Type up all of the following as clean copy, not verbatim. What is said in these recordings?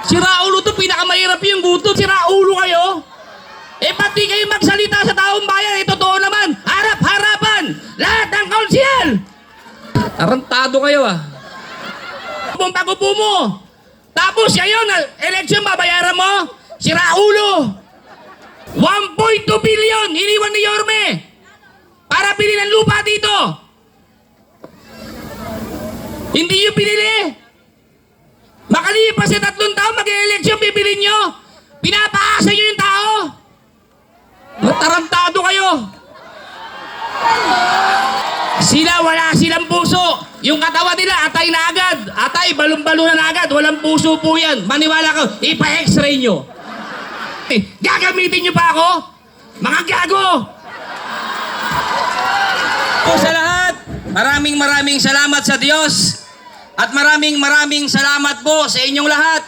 Siraulo to, pinakamahirap yung gutom. Siraulo kayo. Eh, pati kayo magsalita sa taong bayan, eh, totoo naman. Harap-harapan, lahat ng kaunsyal. Tarantado kayo, ah. Kung pagupo mo. Tapos kayo, election babayaran mo. Siraulo. 1.2 billion, iniwan ni Yorme. Para bili ng lupa dito. Hindi nyo pinili. Makalipas sa 3 taon, mag-eleksyon, bibili nyo. Pinapaasa nyo yung tao. Tarantado kayo. Sila, wala silang puso. Yung katawan nila, atay na agad. Atay, balon-balon na agad. Walang puso po yan. Maniwala ko, ipa-x-ray nyo. Gagamitin nyo pa ako? Mga gago! Po sa lahat, maraming salamat sa Diyos. At maraming salamat po sa inyong lahat.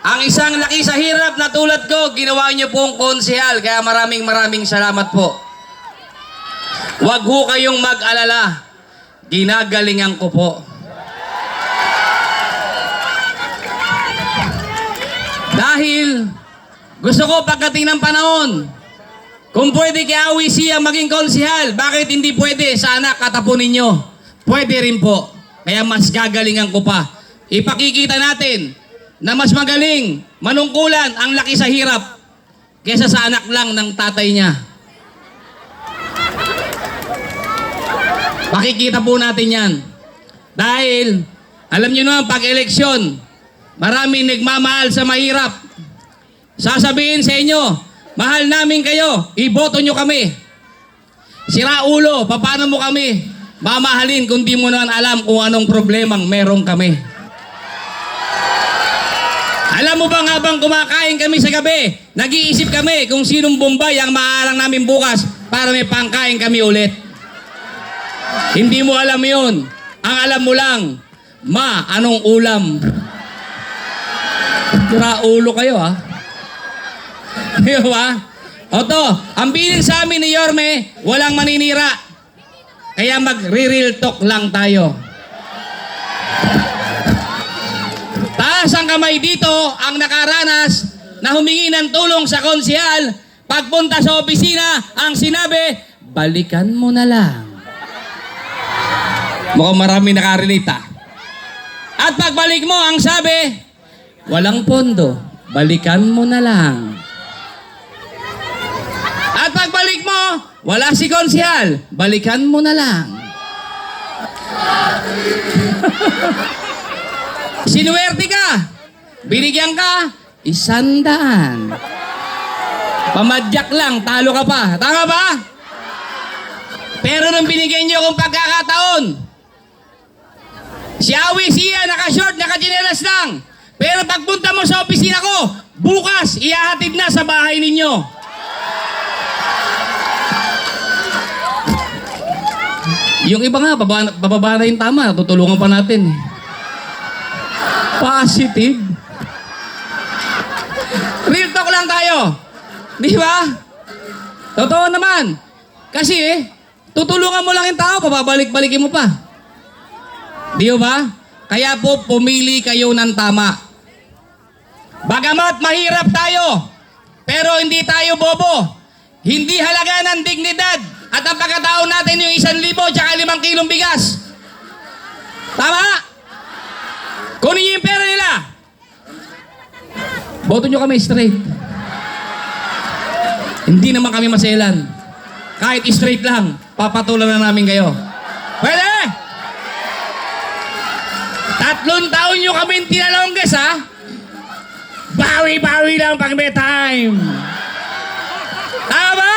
Ang isang laki sa hirap na tulad ko, ginawa niyo pong konsehal. Kaya maraming salamat po. Huwag ho kayong mag-alala. Ginagalingan ko po. Dahil gusto ko pagdating ng panahon, kung pwede kay Awi siya maging konsehal, bakit hindi pwede sa anak katapunin nyo? Pwede rin po. Kaya mas gagalingan ko pa. Ipakikita natin na mas magaling, manungkulan ang laki sa hirap kesa sa anak lang ng tatay niya. Pakikita po natin yan. Dahil, alam nyo naman, pag-eleksyon, maraming nagmamahal sa mahirap. Sasabihin sa inyo, mahal namin kayo, iboto nyo kami. Sira ulo, paano mo kami mamahalin kung di mo naman alam kung anong problemang meron kami? Alam mo bang habang kumakain kami sa gabi, nag-iisip kami kung sinong Bombay ang maaarang namin bukas para may pangkain kami ulit. Hindi mo alam yun. Ang alam mo lang, ma, anong ulam? Sira ulo kayo, ha? Di ba? Oto, ang bilin sa amin ni Yorme, walang maninira. Kaya mag-real talk lang tayo. Taas ang kamay dito ang nakaranas na humingi ng tulong sa konsehal. Pagpunta sa opisina, ang sinabi, balikan mo na lang. Mukhang marami nakarelate, ha? At pagbalik mo, ang sabi, walang pondo, balikan mo na lang. At pagbalik mo, wala si konsehal, balikan mo na lang. Sinuwerte ka, binigyan ka, 100. Pamadyak lang, talo ka pa. Tama ba? Pero nung binigyan niyo akong pagkakataon, si Awi siya, naka-short, naka-chinelas lang. Pero pagpunta mo sa opisina ko, bukas, ihahatid na sa bahay ninyo. Yung iba nga, bababa na yung tama. Tutulungan pa natin. Positive. Real talk lang tayo. Di ba? Totoo naman. Kasi, tutulungan mo lang yung tao, pababalik-balikin mo pa. Di ba? Kaya po, pumili kayo ng tama. Bagamat mahirap tayo, pero hindi tayo bobo. Hindi halaga ng dignidad at ang pagkatao natin yung 1,000 tsaka 5 kilong bigas. Tama? Kunin nyo yung pera nila. Boto nyo kami straight. Hindi naman kami maselan. Kahit straight lang, papatulan na namin kayo. Pwede? 3 taon nyo kami tinalongges, ha? Bawi-bawi lang pag may time. Tama ba?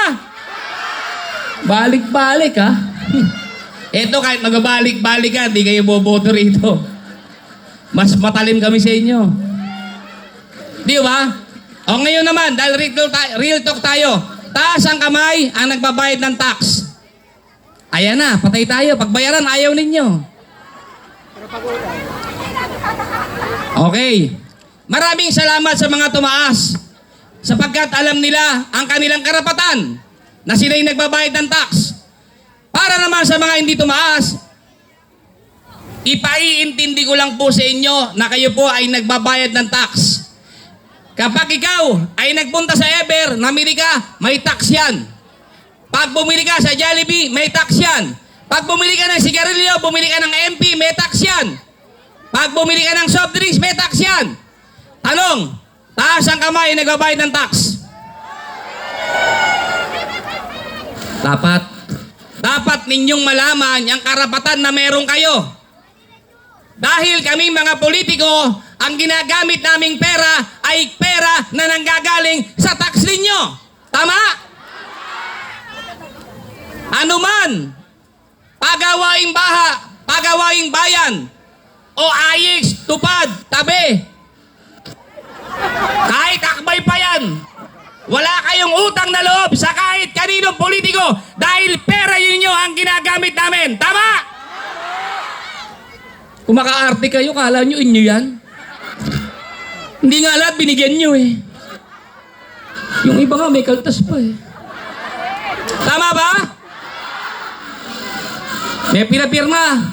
Balik-balik, ha? Ito, kahit magbabalik-balik ka, di kayo boboto rito. Mas matalim kami sa inyo. Di ba? O ngayon naman, dahil real talk tayo, taas ang kamay ang nagbabayad ng tax. Ayan na, patay tayo. Pagbayaran, ayaw ninyo. Okay. Maraming salamat sa mga tumaas sapagkat alam nila ang kanilang karapatan na sila'y nagbabayad ng tax. Para naman sa mga hindi tumaas, Ipaiintindi ko lang po sa inyo na kayo po ay nagbabayad ng tax. Kapag ikaw ay nagpunta sa Ever, namili ka, may tax yan. Pag bumili ka sa Jollibee, may tax yan. Pag bumili ka ng sigarilyo, bumili ka ng MP, may tax yan. Pag bumili ka ng soft drinks, may tax yan. Tanong, taas ang kamay nagbabayad ng tax. Dapat ninyong malaman ang karapatan na meron kayo. Dahil kami mga politiko, ang ginagamit naming pera ay pera na nanggagaling sa tax ninyo. Tama? Ano man, pagawaing bayan, o AIX, tupad, tabi. Kahit akbay pa yan, wala kayong utang na loob sa kahit kaninong politiko dahil pera yun nyo ang ginagamit namin. Tama? Kung maka-arte kayo, kala nyo inyo yan. Hindi nga lahat binigyan nyo eh. Yung iba nga may kaltas pa eh. Tama ba? May pinapirma.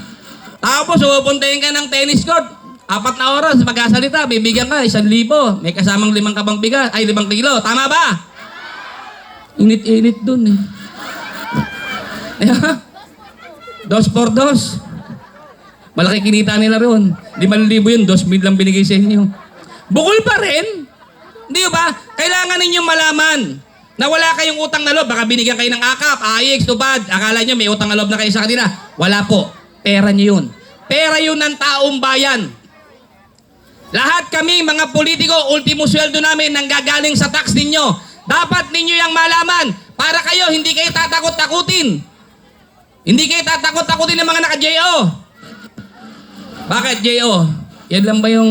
Tapos pupuntahin ka ng tennis court. 4 na oras, magkasalita, bibigyan ka 1,000. May kasamang 5 kabang bigas, ay 5 kilo. Tama ba? Init-init dun eh. 2 por 2. Malaki kinita nila roon. 5,000 yun, 2,000 lang binigay sa inyo. Bukol pa rin. Hindi ba? Kailangan ninyong malaman na wala kayong utang na loob. Baka binigyan kayo ng akap, AIX, tupad. Akala nyo may utang na loob na kayo sa kanila. Wala po. Pera nyo yun. Pera yun ng taong bayan. Lahat kami, mga politiko, ultimo sweldo namin nanggagaling sa tax ninyo. Dapat ninyo yung malaman para kayo hindi kayo tatakot-takutin. Hindi kayo tatakot-takutin ng mga naka-JO. Bakit, J.O.? Yan lang ba yung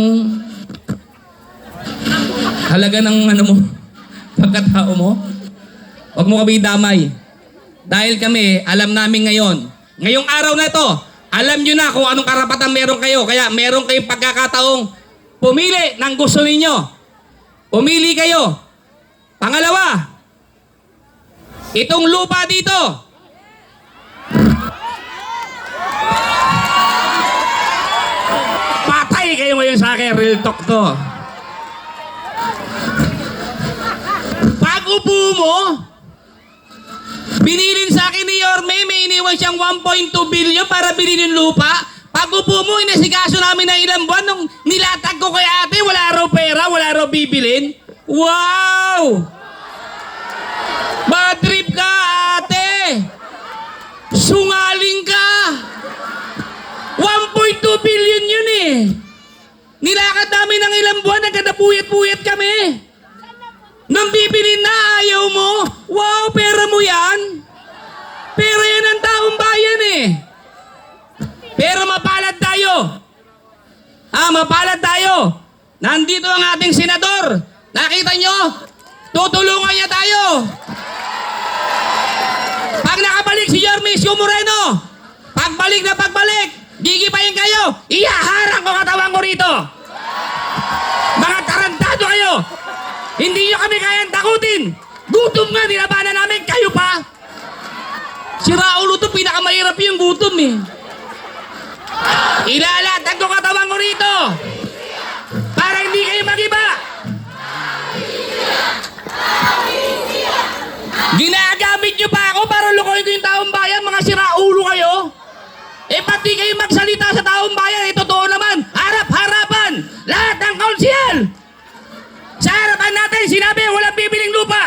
halaga ng pagkatao mo? Huwag mo kami damay. Dahil kami, alam namin ngayong araw na ito, alam nyo na kung anong karapatan meron kayo. Kaya meron kayong pagkakataong pumili ng gusto ninyo. Pumili kayo. Pangalawa, itong lupa dito, kayo ngayon sa akin, real talk to. Pag upo mo, binilin sa akin ni Yorme, may iniwan siyang 1.2 billion para bilhin yung lupa. Pag upo mo, inasikaso namin ng ilang buwan nung nilatag ko kay ate, wala raw pera, wala raw bibilin. Wow! Bad trip ka, ate! Sungaling ka! 1.2 billion yun eh! Nilakad namin ng ilang buwan, nagkadapuyat-puyat kami. Nang bibilin na, ayaw mo. Wow, pera mo yan. Pera yan ng taong bayan eh. Pero mapalad tayo. Mapalad tayo. Nandito ang ating senador. Nakita nyo? Tutulungan niya tayo. Pag nakabalik si Yorme Isko Moreno, pagbalik, gigipayin kayo, iyaharang ko katawan ko rito. Mga tarantado kayo. Hindi nyo kami kayang takutin. Gutom nga, nilabanan namin, kayo pa. Si Raulo to, pinakamahirap yung gutom eh. Ilalatag ko katawan ko rito. Para hindi kayo mag-iba. Ginagamit nyo pa ako para lukoyin ko yung taong bayan, mga si Raulo kayo. Pati kayo magsalita sa taong bayan, totoo naman, harap-harapan, lahat ng kaunsyal. Sa harapan natin, sinabi, walang bibiling lupa.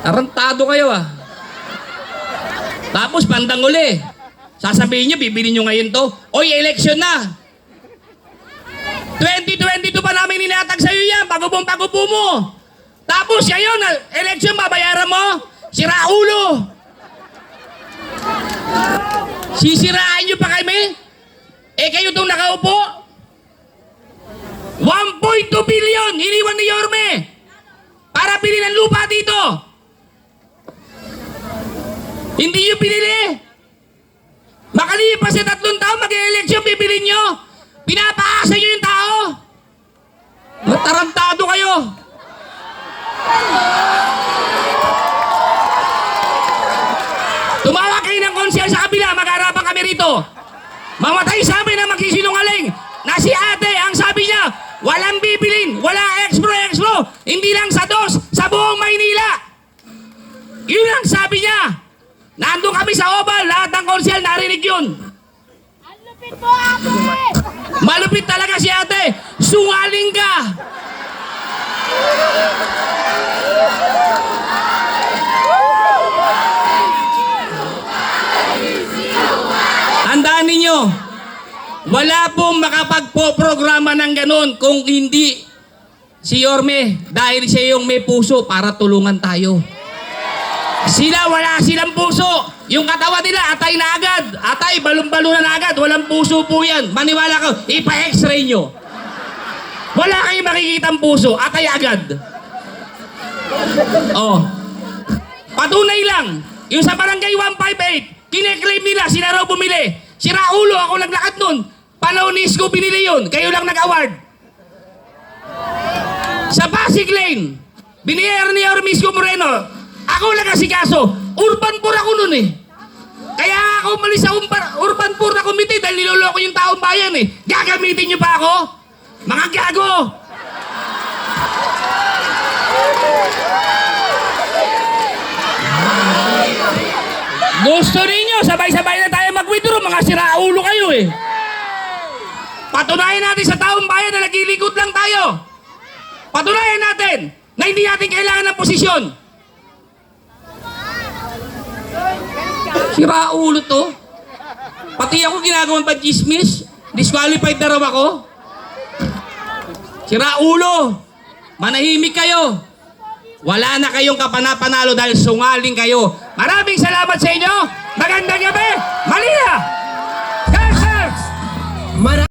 Tarantado kayo ah. Tapos bandang uli, sasabihin nyo, bibilin nyo ngayon to. Oy, eleksyon na. 2022 pa namin inatag sa'yo yan, pagupo mo. Tapos ngayon, eleksyon, babayaran mo, si Raulo. Sisiraan nyo pa kami? Kayo itong nakaupo? 1.2 billion iniwan ni Yorme para bilhin ang lupa dito. Hindi nyo pinili. Makalipas sa 3 taon, mag-eleksyon, bibilin nyo. Pinapaasa nyo yung tao. Matarantado kayo. Tumawag kayo ng konsyel sa kabila, mag-harapan kami rito. Mamatay sa amin ang magsisinungaling na si ate ang sabi niya, walang bibilin, walang extra, hindi lang sa dos, sa buong Maynila. Yun ang sabi niya. Nandun kami sa Oval, lahat ng konsyel narinig yun. Ang lupit mo, ate! Malupit talaga si ate, sungaling ka. Tandaan ninyo, wala pong makapagpo-programa ng ganun kung hindi si Yorme dahil siya yung may puso para tulungan tayo. Sila wala silang puso. Yung katawan nila atay na agad. Atay, balon-balunan na agad. Walang puso po yan. Maniwala ko, ipa-x-ray nyo. Wala kayong makikitang puso. Atay agad. Oh. Patunay lang. Yung sa barangay 158, kine-claim nila, sila raw bumili. Si Raulo, ako naglakad nun. Panahon ni Isko binili yun. Kayo lang nag-award. Sa Pasig Lane, biniyer ni Ormisco Moreno. Ako lang asikaso. Urban poor ako nun eh. Kaya ako umalis sa urban poor na committee dahil niloloko yung taong bayan eh. Gagamitin niyo pa ako? Mga gago! Gusto ninyo, sabay-sabay na tayo mag-withdraw, mga siraulo kayo eh. Patunayan natin sa taong bayan na naglilingkod lang tayo. Patunayan natin na hindi natin kailangan ng posisyon. Siraulo to. Pati ako ginagawang pa-chismis. Disqualified na raw ako. Siraulo. Manahimik kayo. Wala na kayong kapanapanalo dahil sungaling kayo. Maraming salamat sa inyo. Magandang gabi. Manila!